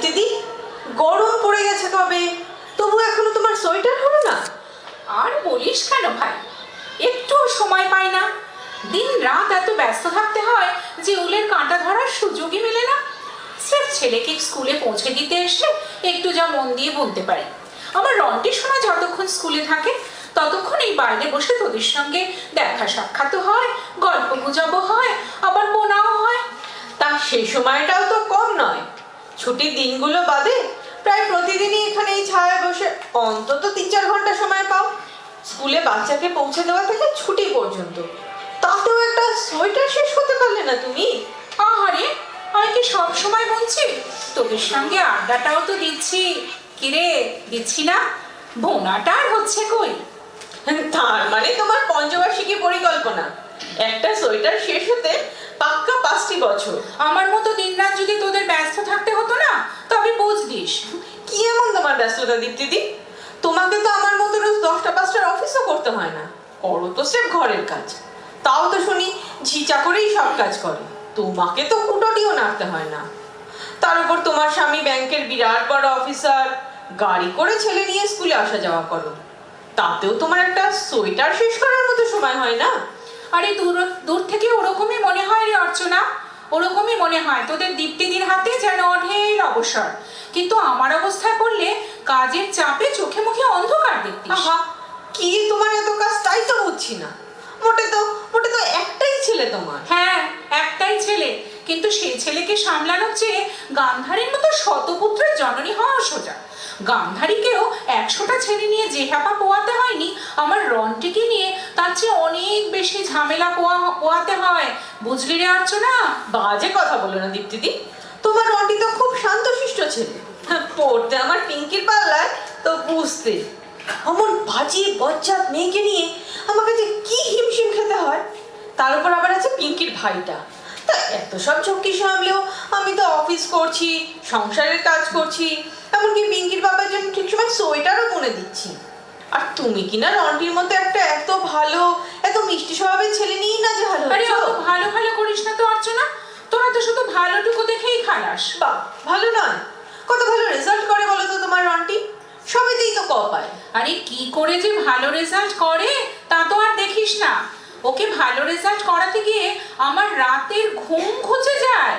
দীপ্তিদি, গরম পড়ে গেছে কবে, তবু এখনো তোমার সোয়েটার হলো না? আর বলিস কেন ভাই, একটু সময় পাই না। দিন রাত এত ব্যস্ত থাকতে হয় যে উলের কাঁটা ধরার সুযোগই মেলে না। স্রেফ ছেলেকে স্কুলে পৌঁছে দিতে এসে একটু যা মন দিয়ে বলতে পারি। আমার রন্টির সময় যতক্ষণ স্কুলে থাকে ততক্ষণ এই বাইরে বসে তোদের সঙ্গে দেখা সাক্ষাৎ হয়, গল্প গুজবও হয়, আবার বোনাও হয়। তা সেই সময়টাও তো কম নয়। ছুটির দিনগুলো বাদে প্রায় প্রতিদিনই এখানে এই ছায়ায় বসে অন্তত ৩-৪ ঘন্টা সময় পাও। স্কুলে বাচ্চাকে পৌঁছে দেওয়া থেকে ছুটি পর্যন্ত, তাতেও একটা সোয়েটার শেষ করতে পারলে না তুমি? আহারে, আমি কি সব সময় বলছি? তোদের সঙ্গে আড্ডাটাও তো দিচ্ছি। কিরে, দিচ্ছি না? বোনাটা আর হচ্ছে কই? তার মানে তোমার পঞ্চবার্ষিকী পরিকল্পনা একটা সোয়েটার শেষ হতে পাক্কা 5টি বছর। আমার মতো দিনরাত যদি তোদের ব্যস্ত থাকতে হতো না, তবে বুঝদিস। কি এমন তোমার ব্যস্ততা দীপ্তিদি? তোমাকে তো আমার মতো রোজ 10টা-5টার অফিসও করতে হয় না, করো তো সে ঘরের কাজ। তাও তো শুনি ঝিচা করেই সব কাজ করে, তোমাকে তো কুটোটিও নাড়তে হয় না। তার উপর তোমার স্বামী ব্যাংকের বিরাট বড় অফিসার, গাড়ি করে ছেলে নিয়ে স্কুলে আসা যাওয়া করো, তাতেও তোমার একটা সোয়েটার শেষ করার মতো সময় হয় না। আরে দূর দূর থেকে ওরকমই মনে হয় রে অর্চনা, ওরকমই মনে হয় তোদের দীপ্তিদির হাতে যেন অঢেল অবসর। কিন্তু আমার অবস্থায় পড়লে কাজের চাপে চোখে মুখে অন্ধকার দেখতিস। আহা, কি তোমার এত কাজ তাই তো বুঝছি না। মোটে তো একটাই ছেলে তোমার। হ্যাঁ, একটাই ছেলে, কিন্তু সেই ছেলেকে সামলানোর চেয়ে গান্ধারীর মতো শতপুত্রের জননী হওয়া সোজা। গান্ধারীকেও 100টা ছেলে নিয়ে যে হ্যাপা পোয়াতে হয়নি, আমার রন্টিকে নিয়ে তার চেয়ে অনেক বেশি ঝামেলা পোয়াতে হয়। বুঝলি রে অর্চনা? বাজে কথা বলো না দীপ্তিদি, তোমার রন্টি তো খুব শান্তশিষ্ট ছেলে। পড়তে আমার পিঙ্কির পাল্লায় তো বুঝতে, অমন বাজে বজ্জাত মেয়েকে নিয়ে আমাকে যে কি হিমশিম খেতে হয়। তার উপর আবার আছে পিঙ্কির ভাইটা। তা এত সব ঝক্কি সামলেও আমি তো অফিস করছি, সংসারের কাজ করছি, এমনকি পিঙ্কির বাবা যেমন ঠিক সময় সোয়েটারও বুনে দিচ্ছি। আর তুমি কিনা রন্টির মতো একটা এত ভালো, এত মিষ্টি স্বভাবের ছেলে নিয়েই না যে ভালো। আরে অত ভালো ভালো করিস না তো অর্চনা, তোরা তো শুধু ভালোটুকু দেখেই খালাস। বাহ, ভালো নয়? কত ভালো রেজাল্ট করে বলো তো তোমার রন্টি, সবেতেই তো ক পায়। আরে কি করে যে ভালো রেজাল্ট করে তা তো আর দেখিস না। ওকে ভালো রেজাল্ট করাতে গিয়ে আমার রাতের ঘুম ঘুচে যায়।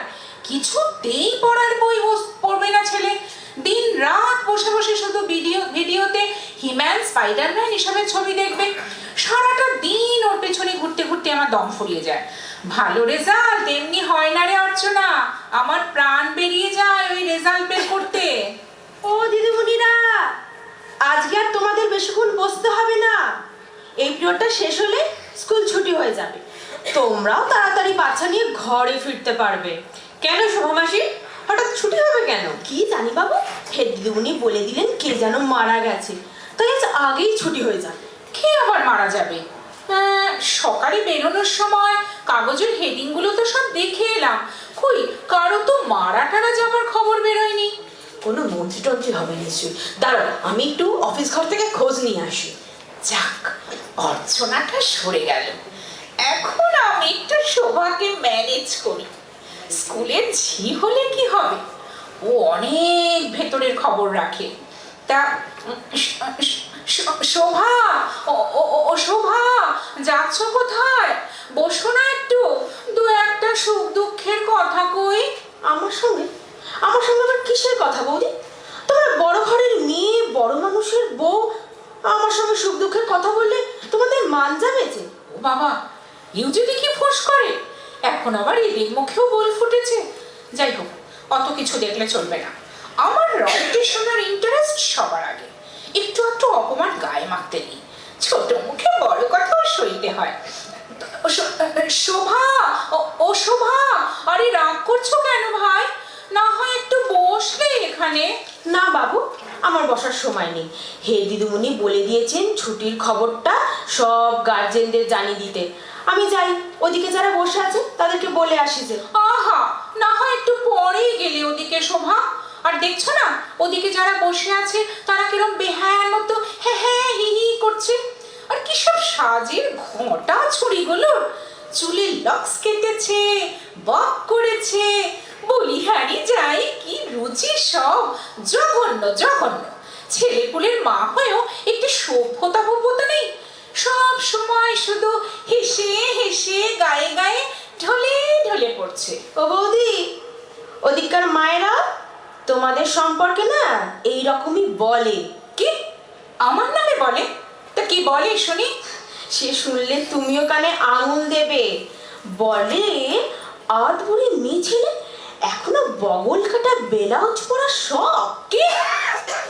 কিছুতেই পড়ার বই পড়বে না ছেলে। দিন রাত বসে বসে শুধু ভিডিওতে হিম্যান, স্পাইডারম্যান এসবের ছবি দেখবে। সারাটা দিন ওর পেছনে ঘুরতে ঘুরতে আমার দম ফুরিয়ে যায়। ভালো রেজাল্ট এমনি হয় না রে অর্চনা, আমার প্রাণ বেরিয়ে যায় ওই রেজাল্ট বের করতে। ও দিদিমণিরা, আজকে আর তোমাদের বেশিক্ষণ বসতে হবে না। এই পিরিয়ডটা শেষ হলে স্কুল ছুটি হয়ে যাবে, তোমরাও তাড়াতাড়ি বাচ্চা নিয়ে ঘরে ফিরতে পারবে। কেন শোভা মাসি, হঠাৎ ছুটি হবে কেন? কি জানি বাবু, হেড দিদিমণি বলে দিলেন কে যেন মারা গেছে, তাই আজ আগেই ছুটি হয়ে যাবে। কে আবার মারা যাবে? সকালে বেরোনোর সময় কাগজের হেডিংগুলো তো সব দেখে এলাম, কই কারো তো মারা টারা যাবার খবর বেরোয়নি। কোনো মন্ত্রী টন্ত্রী হবে নিশ্চয়ই। দাঁড়াও, আমি একটু অফিস ঘর থেকে খোঁজ নিয়ে আসি। যাক, অর্চনাটা সরে গেল। এখন আমি একটু শোভাকে ম্যানেজ করি। স্কুলের ঝি হলে কি হবে, ও অনেক ভেতরের খবর রাখে। তা শোভা, ও শোভা, যাচ্ছ কোথায়? বসো না একটু, দু একটা সুখ দুঃখের কথা কই। আমার সঙ্গে আবার কিসের কথা বৌদি? তোমরা বড় ঘরের মেয়ে, বড় মানুষের বউ, আমার সঙ্গে সুখ দুঃখের কথা বললে তোমাদের মান যাবে যে? ও বাবা, ইউ যদি কি ফোঁস করে, এখন আবার এদের মুখেও বল ফুটেছে। যাই হোক, অত কিছু দেখলে চলবে না। আমার রন্টির শোনার ইন্টারেস্ট সবার আগে। একটু একটু অপমান গায়ে মাখতে নেই, ছোট মুখে বড় কথাও সইতে হয়। শোভা, ও শোভা, আরে রাগ করছো কেন ভাই? না হয় একটু বসলে এখানে। না বাবু, আমার বসার সময় নেই। হে দিদিমণি বলে দিয়েছেন ছুটির খবরটা সব গার্জেনদের জানিয়ে দিতে। আমি যাই, ওদিকে যারা বসে আছে তাদেরকে বলে আসি যে। আহা, না হয় একটু পরেই গেলে ওদিকে শোভা। আর দেখছো না ওদিকে যারা বসে আছে তারা কিরম বেহায়ার মতো হ্যাঁ হ্যাঁ হি হি করছে। আর কি সব সাজের ঘটা ছুরিগুলো, চুলে লক্স কেটেছে, বক করেছে, বলিহারি যাই কি রুচি সব, জঘন্য জঘন্য। ছেলেপুলের মা হয়েও একটু সভ্যতা বভ্যতা নেই, সব সময় শুধু হেসে হেসে গায়ে গায়ে ঢলে ঢলে পড়ছে। ও বৌদি, ওদিককার মায়েরা তোমাদের সম্পর্কে না এই রকমই বলে। কি আমার নামে বলে? তা কি বলে শুনি? সে শুনলে তুমিও কানে আঙুল দেবে। বলে আধ বুড়ি মেয়ে ছেলে এখনো বগল কাটা ব্লাউজ পরা শখ। কি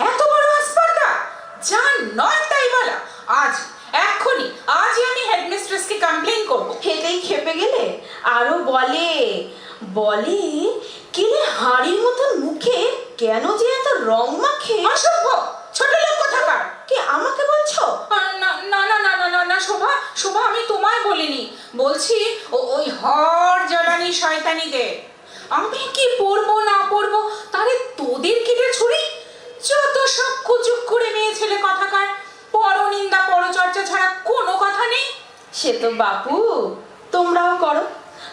এত বড় আসপাতা? যা নয় তাই বলা। আজ এক্ষুনি আজই আমি হেডমিস্ট্রেসকে কমপ্লেইন করবো। খেতেই খেপে গেলে? আরো বলে বলে কেলে হাড়ির মতন মুখে কেন যে এত রং মাখে। অসভ্য ছোট লোক কোথাকার। কি আমাকে বলছো? না না না না না না না শোভা, শোভা আমি তোমায় বলিনি, বলছি ওই হর জ্বালানি শয়তানিদের। আমি কি পড়বো না পড়বো তারে তোদের কেটে ছুরি? যত সব কুচুক করে মেয়ে ছেলে কথাকার, পরনিন্দা পরচর্চা ছাড়া কোনো কথা নেই। সে তো বাপু তোমরাও করো,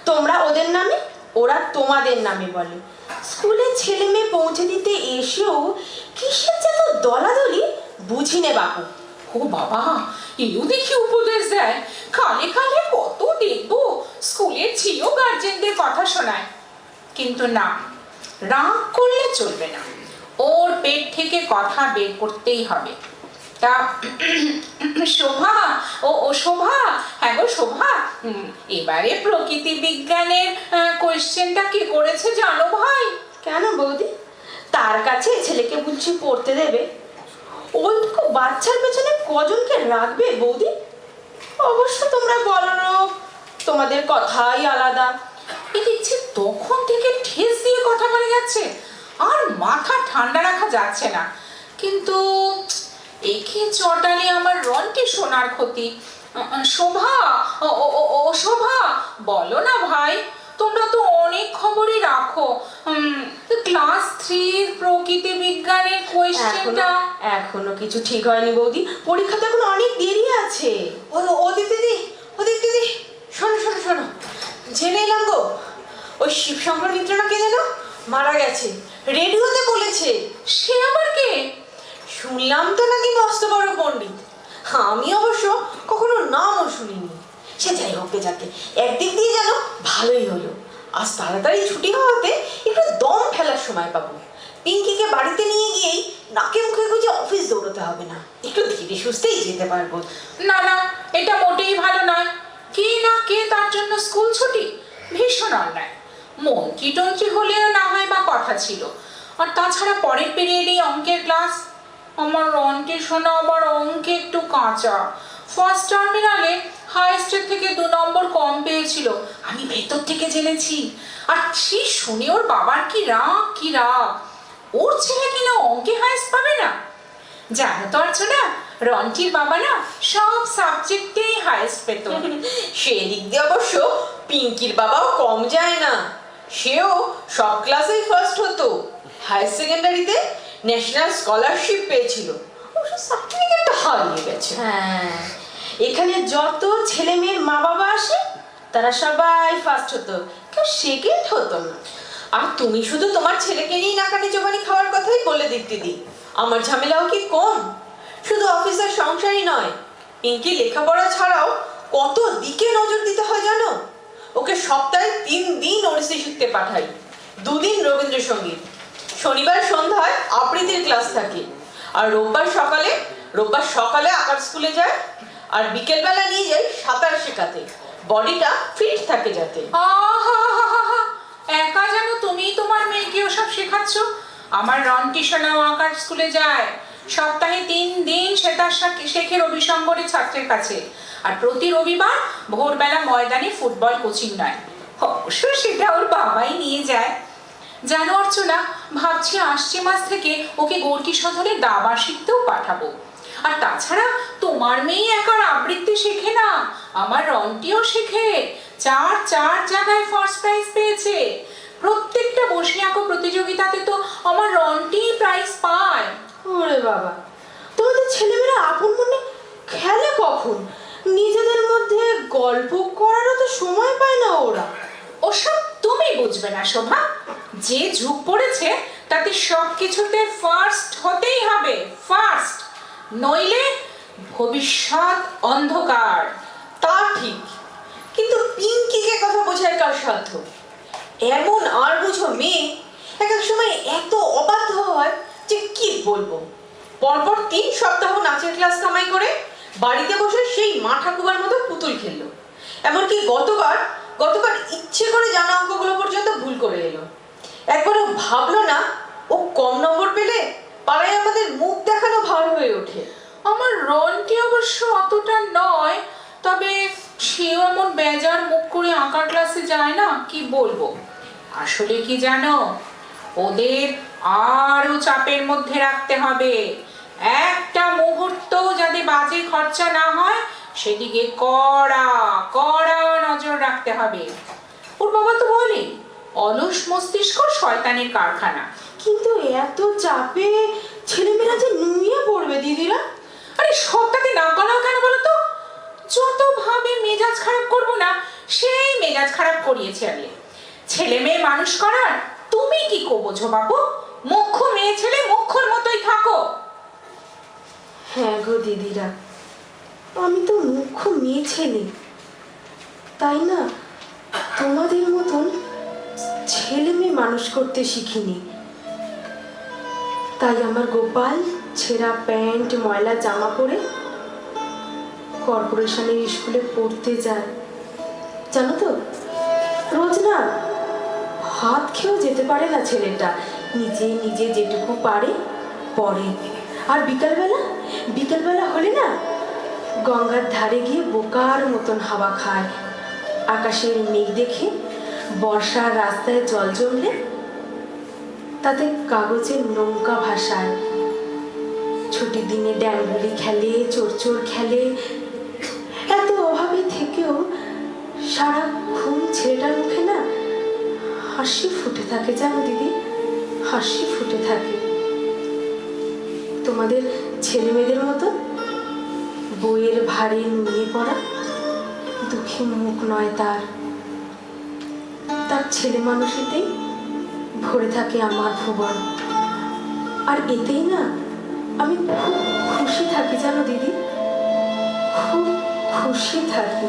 তোমরা ওদের নামে ওরা তোমাদের নামে বলে। স্কুলে ছেলে মেয়ে পৌঁছে দিতে এসেও কিসের যে তো দলাদলি বুঝি নে বাপু। ও বাবা, এও দেখি উপদেশ দেয়। কালে কালে কত দেখবো স্কুলের ঝিও গার্জেনদের কথা শোনায়। কিন্তু না, রাগ করলে চলবে না, ওর পেট থেকে কথা বের করতেই হবে। তা শোভা, ও শোভা, হ্যাঁ গো শোভা, এবারে প্রকৃতি বিজ্ঞানের কোয়েশ্চেনটা কি করেছে জানো ভাই? কেন বৌদি, তার কাছে ছেলেকে বুঝি পড়তে দেবে? ওইটুকু বাচ্চার পেছনে কজনকে রাখবে বৌদি? অবশ্য তোমরা বলো তোমাদের কথাই আলাদা। এ দেখছি তখন থেকে ঠেস দিয়ে কথা বলে যাচ্ছে, আর মাথা ঠান্ডা রাখা যাচ্ছে না। কিন্তু একে চটালে আমার রন্টি সোনার ক্ষতি। শোভা, ও শোভা, বলো না ভাই, তোমরা তো অনেক খবরই রাখো। ক্লাস 3 প্রকৃতি বিজ্ঞানের কোয়েশ্চেনটা এখনো কিছু ঠিক হয়নি বৌদি, পরীক্ষা তো এখন অনেক দেরি আছে। ও দিদি, ও দিদি, শোনো শোনো শোনো, জেনে এলাম গো, ওই শিবশঙ্কর মিত্র না কে যেন মারা গেছে, রেডিওতে বলেছে। সে আবার কে? শুনলাম তো নাকি মস্ত বড় পণ্ডিত। আমি অবশ্য কখনো নামও শুনিনি। সে যাই হোক যাকে, একদিক দিয়ে যেন ভালোই হলো। আজ তাড়াতাড়ি ছুটি হওয়াতে একটু দম ফেলার সময় পাবো। পিঙ্কিকে বাড়িতে নিয়ে গিয়েই নাকে মুখে গুঁজে অফিস দৌড়তে হবে না, একটু ধীরে সুস্থেই যেতে পারবো। না না, এটা মোটেই ভালো নয়। কে না কে তার জন্য স্কুল ছুটি, ভীষণ অন্যায়। মন্ত্রী টন্ত্রী হলেও না হয় বা কথা ছিল। আর তাছাড়া পরের পিরিয়ডেই অঙ্কের ক্লাস। আমার রন্টি শোনা আবার অঙ্কে একটু কাঁচা। ফার্স্ট টার্মিনালে হাইস্টের থেকে 2 নম্বর কম পেয়েছিল, আমি ভেতর থেকে জেনেছি। আর সেই শুনে ওর বাবার কি রাগ কি রাগ, ওর ছেলে কিনা অঙ্কে হাইস্ট পাবে না। জানো তো অর্চনা, রন্টির বাবা না সব সাবজেক্টেই হাইস্ট পেত। সেদিক দিয়ে অবশ্য পিঙ্কির বাবাও কম যায় না, সেও সব ক্লাসেই ফার্স্ট হতো। হায়ার সেকেন্ডারিতে ন্যাশনাল স্কলারশিপ পেয়েছিল, অবশ্য সার্টিফিকেটটা হারিয়ে গেছে। হ্যাঁ, এখানে যত ছেলে মেয়ের মা বাবা আসে তারা সবাই ফার্স্ট হতো, কেউ সেকেন্ড হতো না। আর তুমি শুধু তোমার ছেলেকে নিয়ে নাকানি চোবানি খাওয়ার কথাই বলে দিতে দি, আমার ঝামেলাও কি কম? শুধু অফিসের সংসারই নয়, পিঙ্কি লেখাপড়া ছাড়াও কত দিকে নজর দিতে হয় জানো? ওকে সপ্তাহে 3 দিন ওড়িশি শিখতে পাঠাই, 2 দিন রবীন্দ্রসঙ্গীত, শনিবার সন্ধ্যায় আবৃত্তির ক্লাস থাকে, আর রোববার সকালে আঁকার স্কুলে যায়, আর বিকেলবেলা নিয়ে যাই সাঁতার শেখাতে, বডিটা ফিট থাকে যাতে। আহা, একা যেন তুমি তোমার মেয়েকে ওসব শেখাচ্ছ। আমার রন্টি সোনাও আঁকার স্কুলে যায়, সপ্তাহে 3 দিন সে তার শেখে রবিশঙ্করী ছাত্রের কাছে। আর প্রতি রবিবার ভোরবেলা ময়দানে ফুটবল কোচিং নেয়, অবশ্য সেটা ওর বাবাই নিয়ে যায়। জানো অর্চনা, ভাবছি আসছে মাস থেকে ওকে গোর্কি সদরে দাবা শিখতেও পাঠাবো। আর তাছাড়া তোমার মেয়ে একার আবৃত্তি শেখে না, আমার রন্টিও শেখে। 4 জায়গায় ফার্স্ট প্রাইজ পেয়েছে। প্রত্যেকটা বসে আঁকো প্রতিযোগিতাতে তো আমার রন্টি প্রাইজ পায়। ওরে বাবা, তোমাদের ছেলেমেয়েরা আপন মনে খেলে কখন? নিজেদের মধ্যে গল্প করারও তো সময় পায় না ওরা। ওসব তুমি বুঝবে না শোভা, যে যুগ পড়েছে তাতে সব কিছুতে ফার্স্ট হতেই হবে, ফার্স্ট, নইলে ভবিষ্যৎ অন্ধকার। তা ঠিক, কিন্তু পিঙ্কিকে কথা বোঝায় কার সাধ্য? এমন আর বুঝো মেয়ে এক এক সময় এত অবাধ্য হয় যে কি বলবো। পরপর 3 সপ্তাহ নাচের ক্লাস কামাই করে বাড়িতে বসে সেই মা ঠাকুমার মতো পুতুল খেললো। এমনকি গতবার ইচ্ছে করে জানা অঙ্কগুলো পর্যন্ত ভুল করে এলো। একবারও ভাবলো না ও কম নম্বর পেলে পাড়ায় আমাদের মুখ দেখানো ভার হয়ে ওঠে। আমার রনটি অবশ্য অতটা নয়, তবে সেও এমন বেজার মুখ করে আঁকা ক্লাসে যায় না, কি বলবো। আসলে কি জানো, ওদের আরো চাপের মধ্যে রাখতে হবে। একটা মুহূর্ত যাতে বাজে খরচা না হয় সেদিকে কড়া কড়া নজর রাখতে হবে। ওর বাবা তো বলে, অলস মস্তিষ্ক শয়তানের কারখানা। কিন্তু এত চাপে ছেলেমেয়েরা যে নুয়ে পড়বে দিদিরা। আরে সবটাতে না গলাও কেন বলো তো? যত ভাবে মেজাজ খারাপ করবো না, সেই মেজাজ খারাপ করিয়েছে আগে। ছেলে মেয়ে মানুষ করার তুমি কি বোঝো বাবু? মুখ্য মেয়ে ছেলে মুখ্যর মতোই থাকো। হ্যাঁ গো দিদিরা, আমি তো মুখ্য মেয়ে ছেলে, তাই না তোমাদের মতন ছেলে মেয়ে মানুষ করতে শিখিনি। তাই আমার গোপাল ছেঁড়া প্যান্ট ময়লা জামা পরে কর্পোরেশনের স্কুলে পড়তে যায়। জানো তো, রোজ না ভাত খেয়েও যেতে পারে না ছেলেটা, নিজে নিজে যেটুকু পারে পড়ে। আর বিকালবেলা হলে না গঙ্গার ধারে গিয়ে বোকার মতন হাওয়া খায়। আকাশের মেঘ দেখে বর্ষার রাস্তায় জল জমলে তাতে কাগজের নৌকা ভাসায়। ছুটির দিনে ড্যাঙ্গুলি খেলে, চোর খেলে। এত অভাবে থেকেও সারাক্ষণ ছেলেটার মুখে না হাসি ফুটে থাকে, জানো দিদি, হাসি ফুটে থাকে। তোমাদের ছেলে মেয়েদের মতো বইয়ের ভারে নুয়ে পড়া দুঃখী মুখ নয় তার ছেলে মানুষেতেই ভরে থাকে আমার ভুবন। আর এতেই না আমি খুব খুশি থাকি, জানো দিদি, খুব খুশি থাকি।